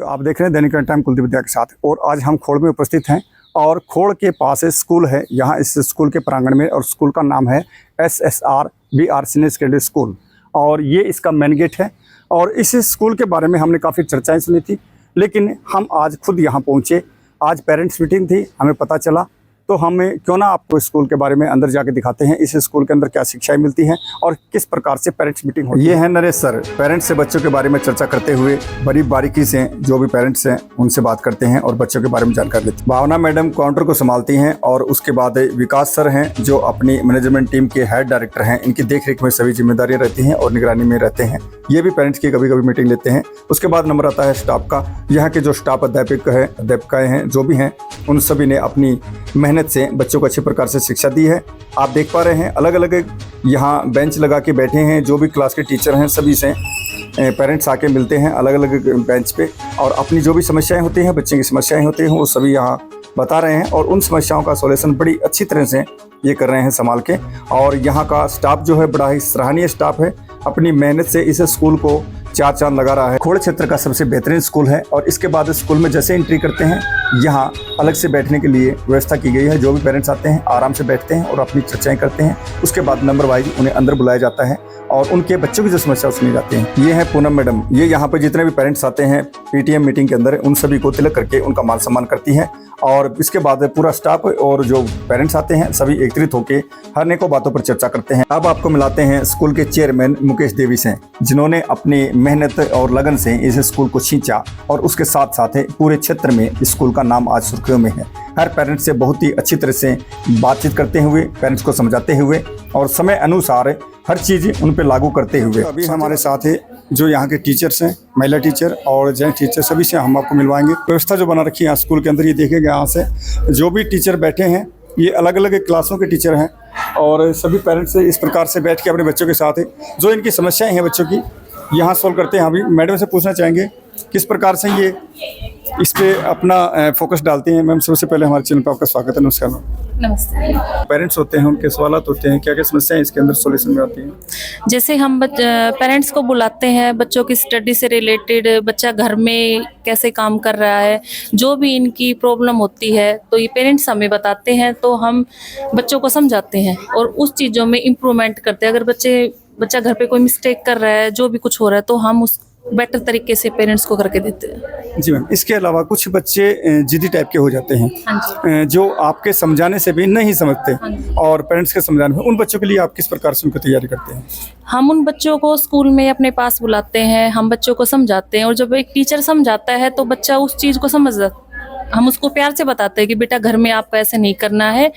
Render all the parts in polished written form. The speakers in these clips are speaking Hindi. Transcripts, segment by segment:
आप देख रहे हैं दैनिक टाइम कुलदीप विद्या के साथ। और आज हम खोड़ में उपस्थित हैं और खोड़ के पास स्कूल है। यहाँ इस स्कूल के प्रांगण में, और स्कूल का नाम है SSR सीनियर सेकेंडरी स्कूल, और ये इसका मेन गेट है। और इस स्कूल के बारे में हमने काफ़ी चर्चाएं सुनी थी, लेकिन हम आज खुद यहाँ पहुँचे। आज पेरेंट्स मीटिंग थी, हमें पता चला, तो हमें क्यों ना आपको स्कूल के बारे में अंदर जाके दिखाते हैं। इस स्कूल के अंदर क्या शिक्षाएं मिलती हैं और किस प्रकार से पेरेंट्स मीटिंग होती है। ये है नरेश सर, पेरेंट्स से बच्चों के बारे में चर्चा करते हुए बड़ी बारीकी से जो भी पेरेंट्स हैं उनसे बात करते हैं और बच्चों के बारे में जानकारी लेते हैं। भावना मैडम काउंटर को संभालती हैं, और उसके बाद विकास सर हैं जो अपनी मैनेजमेंट टीम के हेड डायरेक्टर हैं। इनकी देखरेख में सभी जिम्मेदारियाँ रहती हैं और निगरानी में रहते हैं। ये भी पेरेंट्स की कभी कभी मीटिंग लेते हैं। उसके बाद नंबर आता है स्टाफ का। यहाँ के जो स्टाफ अध्यापिकाएँ हैं जो भी हैं, उन सभी ने अपनी मेहनत से बच्चों को अच्छे प्रकार से शिक्षा दी है। आप देख पा रहे हैं अलग अलग यहाँ बेंच लगा के बैठे हैं। जो भी क्लास के टीचर हैं सभी से पेरेंट्स आके मिलते हैं अलग अलग बेंच पे, और अपनी जो भी समस्याएं होती हैं, बच्चे की समस्याएं होती हैं, वो सभी यहाँ बता रहे हैं। और उन समस्याओं का सॉल्यूशन बड़ी अच्छी तरह से ये कर रहे हैं संभाल के। और यहाँ का स्टाफ जो है बड़ा ही सराहनीय स्टाफ है, अपनी मेहनत से इस स्कूल को चार चांद लगा रहा है। खोड़ क्षेत्र का सबसे बेहतरीन स्कूल है। और इसके बाद स्कूल में जैसे एंट्री करते हैं, यहाँ अलग से बैठने के लिए व्यवस्था की गई है। जो भी पेरेंट्स आते हैं आराम से बैठते हैं और अपनी चर्चाएं करते हैं। उसके बाद नंबर वाइज उन्हें अंदर बुलाया जाता है और उनके बच्चों की जो समस्या सुनी जाती है। ये है पूनम मैडम, ये यहाँ पर जितने भी पेरेंट्स आते हैं PTM मीटिंग के अंदर, उन सभी को तिलक करके उनका मान सम्मान करती है। और इसके बाद पूरा स्टाफ और जो पेरेंट्स आते हैं सभी एकत्रित होकर हर नेको बातों पर चर्चा करते हैं। अब आपको मिलाते हैं स्कूल के चेयरमैन मुकेश देवी से, जिन्होंने अपनी मेहनत और लगन से इस स्कूल को खींचा, और उसके साथ साथ पूरे क्षेत्र में स्कूल का नाम आज सुर्खियों में है। हर पेरेंट्स से बहुत ही अच्छी तरह से बातचीत करते हुए, पेरेंट्स को समझाते हुए और समय अनुसार हर चीज़ उन पर लागू करते हुए। अभी हमारे साथ है जो यहाँ के टीचर्स हैं, महिला टीचर और जेंट्स टीचर, सभी से हम आपको मिलवाएंगे। व्यवस्था जो बना रखी है स्कूल के अंदर, ये देखेंगे यहाँ से जो भी टीचर बैठे हैं, ये अलग अलग क्लासों के टीचर हैं। और सभी पेरेंट्स इस प्रकार से बैठ के अपने बच्चों के साथ जो इनकी समस्याएं हैं बच्चों की, यहाँ सॉल्व करते हैं। अभी मैडम से पूछना चाहेंगे किस प्रकार से ये इस पे अपना फोकस डालते हैं। मैम, सबसे पहले हमारे चैनल पर आपका स्वागत है। नमस्कार मैम। नमस्ते। पेरेंट्स होते हैं, उनके सवाल होते हैं, क्या क्या समस्याएं इसके अंदर सोल्यूशन में आती हैं? जैसे हम पेरेंट्स को बुलाते हैं, बच्चों की स्टडी से रिलेटेड, बच्चा घर में कैसे काम कर रहा है, जो भी इनकी प्रॉब्लम होती है, तो ये पेरेंट्स हमें बताते हैं, तो हम बच्चों को समझाते हैं और उस चीज़ों में इम्प्रूवमेंट करते हैं। अगर बच्चा घर पे कोई मिस्टेक कर रहा है, जो भी कुछ हो रहा है, तो हम उस बेटर तरीके से पेरेंट्स को करके देते हैं। जी मैम, इसके अलावा कुछ बच्चे जिद्दी टाइप के हो जाते हैं। हाँ जी। जो आपके समझाने से भी नहीं समझते। हाँ जी। और पेरेंट्स के समझाने में, उन बच्चों के लिए आप किस प्रकार से उनको तैयारी करते हैं? हम उन बच्चों को स्कूल में अपने पास बुलाते हैं, हम बच्चों को समझाते हैं, और जब एक टीचर समझाता है तो बच्चा उस चीज़ को समझ जाता है। हम उसको प्यार से बताते हैं कि बेटा घर में आपको ऐसे नहीं करना है,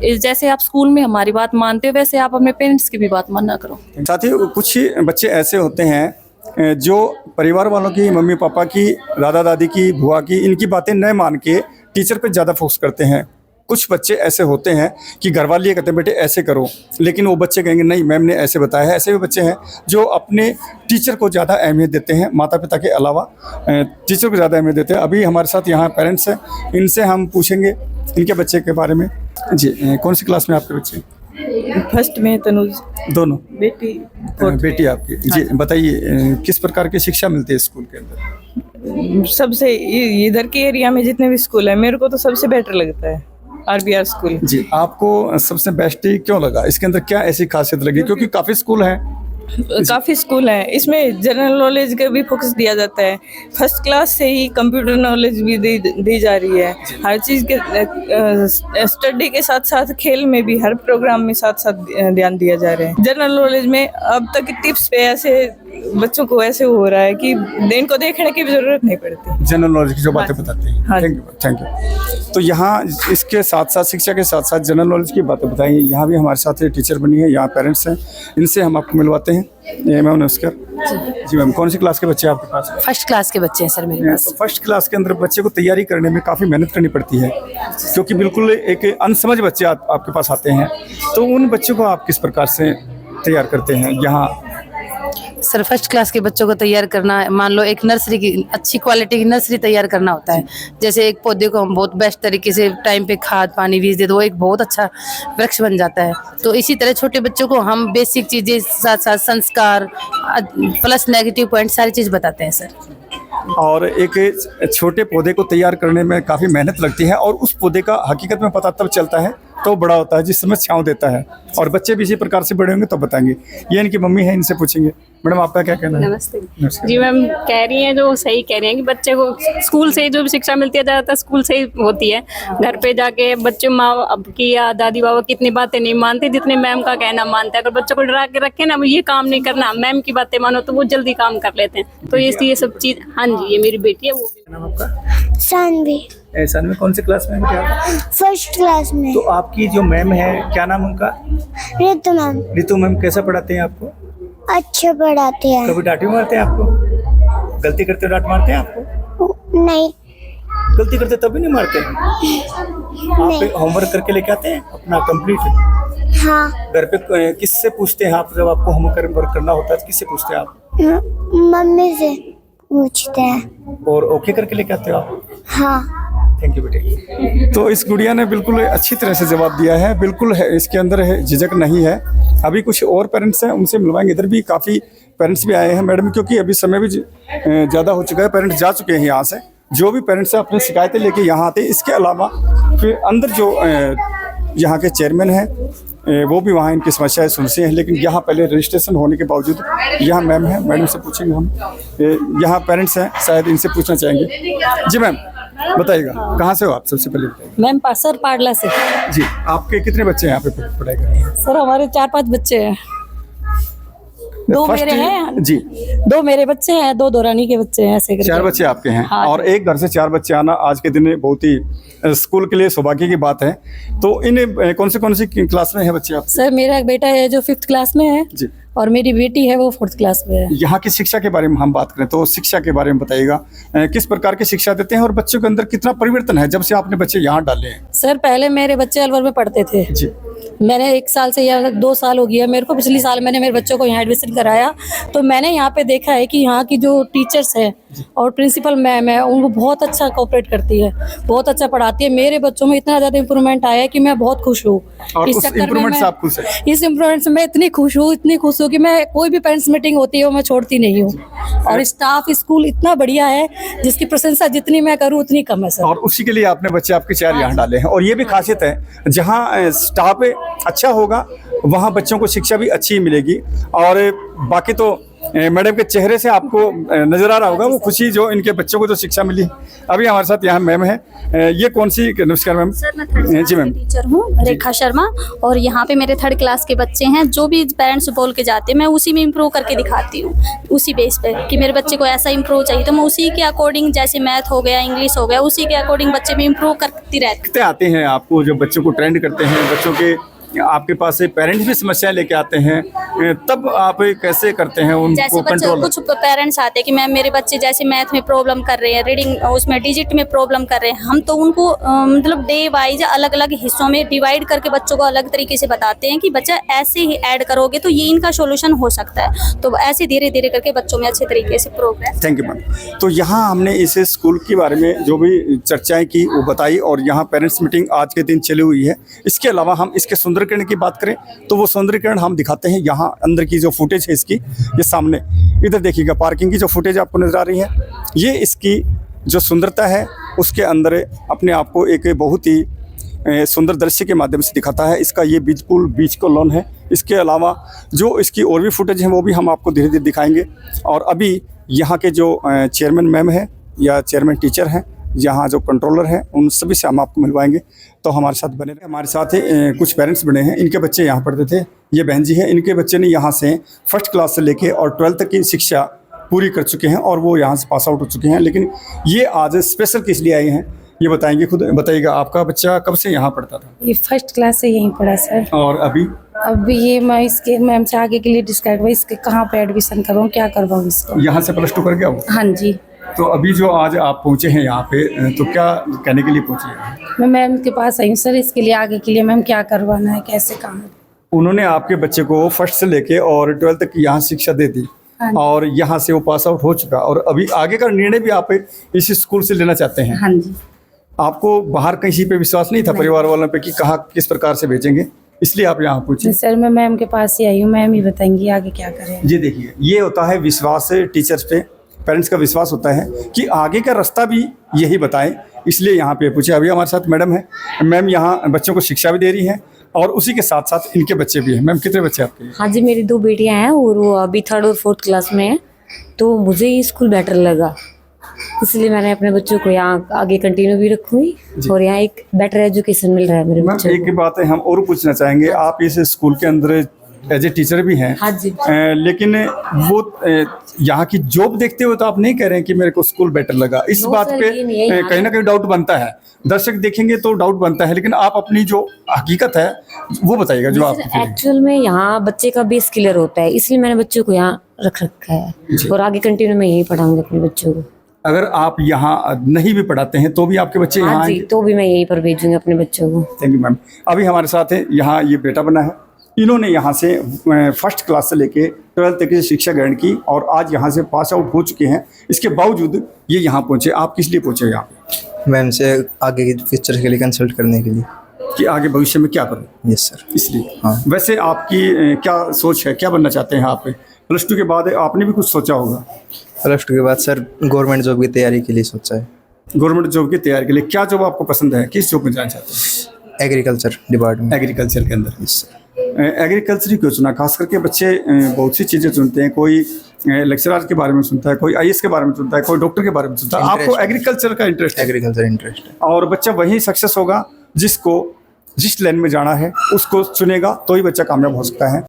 जैसे आप स्कूल में हमारी बात मानते हो वैसे आप अपने पेरेंट्स की भी बात माना करो। साथ ही कुछ बच्चे ऐसे होते हैं जो परिवार वालों की, मम्मी पापा की, दादा दादी की, बुआ की, इनकी बातें न मान के टीचर पे ज़्यादा फोकस करते हैं। कुछ बच्चे ऐसे होते हैं कि घर वाले ये कहते हैं बेटे ऐसे करो, लेकिन वो बच्चे कहेंगे नहीं मैम ने ऐसे बताया है। ऐसे भी बच्चे हैं जो अपने टीचर को ज़्यादा अहमियत देते हैं, माता पिता के अलावा टीचर को ज़्यादा अहमियत देते हैं। अभी हमारे साथ यहाँ पेरेंट्स हैं, इनसे हम पूछेंगे इनके बच्चे के बारे में। जी, कौन सी क्लास में आपके बच्चे? फर्स्ट में तनुज। दोनों बेटी आपकी? जी, बताइए किस प्रकार की शिक्षा मिलती है स्कूल के अंदर? सबसे इधर के एरिया में जितने भी स्कूल है, मेरे को तो सबसे बेटर लगता है RBR स्कूल। जी, आपको सबसे बेस्ट क्यों लगा? इसके अंदर क्या ऐसी खासियत लगी? क्योंकि काफ़ी स्कूल हैं। काफ़ी स्कूल हैं, इसमें जनरल नॉलेज का भी फोकस दिया जाता है। फर्स्ट क्लास से ही कंप्यूटर नॉलेज भी दी जा रही है। हर चीज़ के स्टडी के साथ साथ खेल में भी हर प्रोग्राम में साथ साथ ध्यान दिया जा रहा है। जनरल नॉलेज में अब तक टिप्स पे ऐसे बच्चों को ऐसे हो रहा है कि इनको देखने की भी जरूरत नहीं पड़ती। जनरल नॉलेज की जो बातें बताते हैं। हाँ। Thank you. तो यहाँ इसके साथ साथ, शिक्षा के साथ साथ जनरल नॉलेज की बातें बताई। यहाँ भी हमारे साथ टीचर बनी है, यहाँ पेरेंट्स हैं, इनसे हम आपको मिलवाते हैं। मैम नमस्कार। जी मैम, कौन सी क्लास के बच्चे आपके पास? फर्स्ट क्लास के बच्चे हैं सर मेरे पास। तो फर्स्ट क्लास के अंदर बच्चे को तैयारी करने में काफ़ी मेहनत करनी पड़ती है, क्योंकि बिल्कुल एक अनसमझ बच्चे आपके पास आते हैं। तो उन बच्चों को आप किस प्रकार से तैयार करते हैं यहाँ? सर फर्स्ट क्लास के बच्चों को तैयार करना, मान लो एक नर्सरी की अच्छी क्वालिटी की नर्सरी तैयार करना होता है। जैसे एक पौधे को हम बहुत बेस्ट तरीके से टाइम पे खाद पानी बीज दे दो, एक बहुत अच्छा वृक्ष बन जाता है। तो इसी तरह छोटे बच्चों को हम बेसिक चीज़ें साथ साथ संस्कार प्लस नेगेटिव पॉइंट सारी चीज़ बताते हैं सर। और एक छोटे पौधे को तैयार करने में काफ़ी मेहनत लगती है और उस पौधे का हकीकत में पता तब चलता है तो बड़ा होता है जिस समय छाँव देता है। और बच्चे भी इसी प्रकार से बड़े होंगे तो बताएंगे। ये इनकी मम्मी है, इनसे पूछेंगे। मैडम आपका क्या कहना है? नमस्ते नमस्कार। जी मैम, कह रही हैं जो सही कह रही हैं कि बच्चे को स्कूल से ही जो भी शिक्षा मिलती है ज़्यादातर स्कूल से ही होती है। घर पे जाके बच्चे माँ अब की या दादी बाबा की इतनी बातें नहीं मानते जितने मैम का कहना मानते हैं। अगर बच्चों को डरा के रखे ना, ये काम नहीं करना, मैम की बातें मानो, तो वो जल्दी काम कर लेते हैं। तो ये सब चीज़, हाँ जी, ये मेरी बेटी है। वो भी नाम आपका? सानवी सानवी कौन से क्लास में है बेटा आप? फर्स्ट क्लास में। तो आपकी जो मैम है क्या नाम उनका? रितु मैम रितु मैम कैसा पढ़ाते हैं आपको? अच्छे पढ़ाते हैं। कभी डांट भी मारते हैं आपको? गलती करते हो डांट मारते हैं आपको? नहीं गलती करते तभी नहीं मारते हैं? आप होमवर्क करके लेके आते हैं अपना कंप्लीट? हाँ, घर पे किससे पूछते हैं आप जब आपको होमवर्क करना होता है? किससे पूछते हैं आप? मम्मी से पूछते हैं। और ओके करके लेके आते हो आप? हाँ, थैंक यू बेटे। तो इस गुड़िया ने बिल्कुल अच्छी तरह से जवाब दिया है, बिल्कुल है, इसके अंदर है झिझक नहीं है। अभी कुछ और पेरेंट्स हैं, उनसे मिलवाएंगे। इधर भी काफ़ी पेरेंट्स भी आए हैं मैडम, क्योंकि अभी समय भी ज़्यादा हो चुका है, पेरेंट्स जा चुके हैं यहाँ से। जो भी पेरेंट्स हैं अपनी शिकायतें लेके यहाँ आते हैं। इसके अलावा फिर अंदर जो यहाँ के चेयरमैन हैं वो भी वहाँ इनकी समस्याएं सुनते हैं, लेकिन यहाँ पहले रजिस्ट्रेशन होने के बावजूद यहाँ मैम है, मैडम से पूछेंगे हम। यहाँ पेरेंट्स हैं, शायद इनसे पूछना चाहेंगे। जी मैम बताइएगा, कहाँ से हो आप? सबसे पहले बताइए। मैम सर पाडला से। जी, आपके कितने बच्चे हैं यहाँ पे पढ़ाई कर रहे हैं? सर हमारे 4-5 बच्चे हैं। दो फर्स्ट मेरे हैं जी, 2 मेरे बच्चे हैं, 2 दोरानी के बच्चे हैं, ऐसे करके। 4 बच्चे आपके हैं। हाँ। और एक घर से 4 बच्चे आना आज के दिन में बहुत ही स्कूल के लिए सौभाग्य की बात है। तो इन कौन सी क्लास में है बच्चे आप? सर मेरा एक बेटा है जो 5th क्लास में है जी, और मेरी बेटी है वो 4th क्लास में है। यहाँ की शिक्षा के बारे में हम बात करें तो शिक्षा के बारे में बताइएगा, किस प्रकार की शिक्षा देते हैं और बच्चों के अंदर कितना परिवर्तन है जब से आपने बच्चे यहाँ डाले हैं? सर पहले मेरे बच्चे अलवर में पढ़ते थे। जी, मैंने 1 साल से या 2 साल हो गया मेरे को, पिछली साल मैंने मेरे बच्चों को यहाँ एडमिशन कराया। तो मैंने यहाँ पे देखा है कि यहाँ की जो टीचर्स हैं और प्रिंसिपल मैम है, उनको बहुत अच्छा कोऑपरेट करती है, बहुत अच्छा पढ़ाती है। मेरे बच्चों में इतना ज़्यादा इंप्रूवमेंट आया है कि मैं बहुत खुश हूँ। और इस उस चक्कर में इम्प्रूवमेंट से मैं- आप खुश हैं? इस इम्प्रूवमेंट से मैं इतनी खुश हूँ कि मैं कोई भी पेरेंट्स मीटिंग होती है वो मैं छोड़ती नहीं हूँ। और स्टाफ स्कूल इतना बढ़िया है जिसकी प्रशंसा जितनी मैं करूँ उतनी कम है सर। और उसी के लिए आपने बच्चे आपके 4 यहाँ डाले हैं। और ये भी खासियत है, जहाँ स्टाफ अच्छा होगा वहाँ बच्चों को शिक्षा भी अच्छी मिलेगी। और बाकी तो मैडम के चेहरे से आपको नजर आ रहा होगा वो खुशी जो इनके बच्चों को जो शिक्षा मिली। अभी हमारे साथ यहाँ मैम है, ये कौन सी? नमस्कार मैम। सर मैं 3rd क्लास जी मैम। की टीचर हूँ, रेखा शर्मा। और यहाँ पे मेरे 3rd क्लास के बच्चे हैं। जो भी पेरेंट्स बोल के जाते हैं मैं उसी में इम्प्रूव करके दिखाती हूँ, उसी बेस पे कि मेरे बच्चे को ऐसा इम्प्रूव चाहिए तो मैं उसी के अकॉर्डिंग, जैसे मैथ हो गया, इंग्लिश हो गया, उसी के अकॉर्डिंग बच्चे में इम्प्रूव करती रहती। कितने आते हैं आपको जो बच्चों को ट्रेंड करते हैं, बच्चों के आपके पास से पेरेंट्स भी समस्याएं लेके आते हैं, तब आप कैसे करते हैं उनको जैसे बच्चे कंट्रोल? कुछ पेरेंट्स आते हैं कि मैम मेरे बच्चे जैसे मैथ में प्रॉब्लम कर रहे हैं, रीडिंग उसमें डिजिट में प्रॉब्लम कर रहे हैं, हम तो उनको मतलब डे वाइज अलग अलग हिस्सों में डिवाइड करके बच्चों को अलग तरीके से बताते हैं कि बच्चा ऐसे ही ऐड करोगे तो ये इनका सोल्यूशन हो सकता है। तो ऐसे धीरे धीरे करके बच्चों में अच्छे तरीके से प्रोग्रेस। Thank you ma'am. तो यहाँ हमने इस स्कूल के बारे में जो भी चर्चाएं की वो बताई, और यहाँ पेरेंट्स मीटिंग आज के दिन चली हुई है। इसके अलावा हम इसके सुंदरीकरण की बात करें तो वो सुंदरीकरण हम दिखाते हैं। यहाँ अंदर की जो फुटेज है इसकी, ये सामने इधर देखिएगा, पार्किंग की जो फुटेज आपको नजर आ रही है, ये इसकी जो सुंदरता है उसके अंदर अपने आप को एक बहुत ही सुंदर दृश्य के माध्यम से दिखाता है। इसका ये बीच को लॉन है। इसके अलावा जो इसकी और भी फुटेज हैं वो भी हम आपको धीरे धीरे दिखाएंगे। और अभी यहाँ के जो चेयरमैन मैम है या चेयरमैन टीचर हैं, यहाँ जो कंट्रोलर हैं, उन सभी से हम आपको मिलवाएंगे। तो हमारे साथ बने रहे। हमारे साथ कुछ पेरेंट्स बने हैं, इनके बच्चे यहाँ पढ़ते थे। ये बहन जी हैं, इनके बच्चे ने यहाँ से 1st क्लास से लेके और 12th तक की शिक्षा पूरी कर चुके हैं और वो यहाँ से पास आउट हो चुके हैं। लेकिन ये आज स्पेशल किस लिए आए हैं ये बताएंगे, खुद बताइएगा। आपका बच्चा कब से यहाँ पढ़ता था? ये 1st क्लास से यहीं पढ़ा सर। और अभी अब ये मैं इसके मैम से आगे के लिए डिस्कस हुआ इसके कहाँ पे एडमिशन करवाऊँ, क्या करवाऊँ इसको। यहाँ से +2 कर गया वो? हाँ जी। तो अभी जो आज आप पहुँचे हैं यहाँ पे, तो क्या कहने के लिए पहुँचे हैं? मैं मैम के पास आई हूँ सर इसके लिए, आगे के लिए मैम क्या करवाना है, कैसे काम है। उन्होंने आपके बच्चे को 1st से लेके और 12th तक की यहाँ शिक्षा दे दी और यहाँ से वो पास आउट हो चुका, और अभी आगे का निर्णय भी आप इस स्कूल से लेना चाहते हैं। हाँ जी। आपको बाहर किसी पे विश्वास नहीं था परिवार वालों पे कि कहाँ किस प्रकार से भेजेंगे, इसलिए आप यहाँ पूछे? सर मैं मैम के पास ही आई हूँ, मैम ही बताएंगी आगे क्या करें। जी देखिए, ये होता है विश्वास टीचर्स पे, पेरेंट्स का विश्वास होता है कि आगे का रास्ता भी यही बताएं, इसलिए यहाँ पे पूछे। अभी हमारे साथ मैडम है, मैम यहाँ बच्चों को शिक्षा भी दे रही हैं और उसी के साथ साथ इनके बच्चे भी हैं। मैम कितने बच्चे आपके? हाँ जी, मेरी 2 बेटियां हैं और वो अभी 3rd और 4th क्लास में हैं। तो मुझे ये स्कूल बेटर लगा, इसलिए मैंने अपने बच्चों को यहाँ आगे कंटिन्यू भी रखूंगी और यहाँ एक बेटर एजुकेशन मिल रहा है मेरे मैम बच्चों एक को। बात है, हम और पूछना चाहेंगे, आप इस स्कूल के अंदर एज ए टीचर भी हैं। हाँ जी। लेकिन वो यहाँ की जॉब देखते हुए तो आप नहीं कह रहे हैं कि मेरे को स्कूल बेटर लगा। इस No बात sir, पे ये नहीं है यहाँ कहीं ना कहीं डाउट बनता है, दर्शक देखेंगे तो डाउट बनता है, लेकिन आप अपनी जो हकीकत है वो बताइएगा जो आप। एक्चुअल में यहाँ बच्चे का बेस क्लियर होता है, इसलिए मैंने बच्चों को यहाँ रख रखा है और आगे कंटिन्यू मैं यही पढ़ाऊंगी अपने बच्चों को। अगर आप यहाँ नहीं भी पढ़ाते हैं तो भी आपके बच्चे यहाँ हाँ जी, आएंगे? तो भी मैं यहीं पर भेजूंगी अपने बच्चों को। Thank you ma'am. अभी हमारे साथ है यहाँ ये बेटा बना है, इन्होंने यहाँ से 1st क्लास से लेके 12th तक की शिक्षा ग्रहण की और आज यहाँ से पास आउट हो चुके हैं। इसके बावजूद ये यहाँ पहुँचे। आप किस लिए पहुँचे यहाँ पे? मैम से आगे की फ्यूचर के लिए कंसल्ट करने के लिए। कि आगे भविष्य में क्या करूँ? Yes sir. इसलिए हाँ। वैसे आपकी क्या सोच है, क्या बनना चाहते हैं आप? +2 के बाद आपने भी कुछ सोचा होगा। +2 के बाद सर गवर्नमेंट जॉब की तैयारी के लिए सोचा है। गवर्नमेंट जॉब की तैयारी के लिए क्या जॉब आपको पसंद है, किस जॉब में जाना चाहते हैं? Agriculture department. एग्रीकल्चर के अंदर। Yes sir. एग्रीकल्चर ही क्यों चुना? खास करके बच्चे बहुत सी चीज़ें चुनते हैं, कोई लेक्चरार के बारे में सुनता है, कोई IAS के बारे में सुनता है, कोई डॉक्टर के बारे में सुनता है। आपको एग्रीकल्चर का इंटरेस्ट है? एग्रीकल्चर इंटरेस्ट है। और बच्चा वही सक्सेस होगा जिस लाइन में जाना है उसको चुनेगा, तो ही बच्चा कामयाब हो सकता है।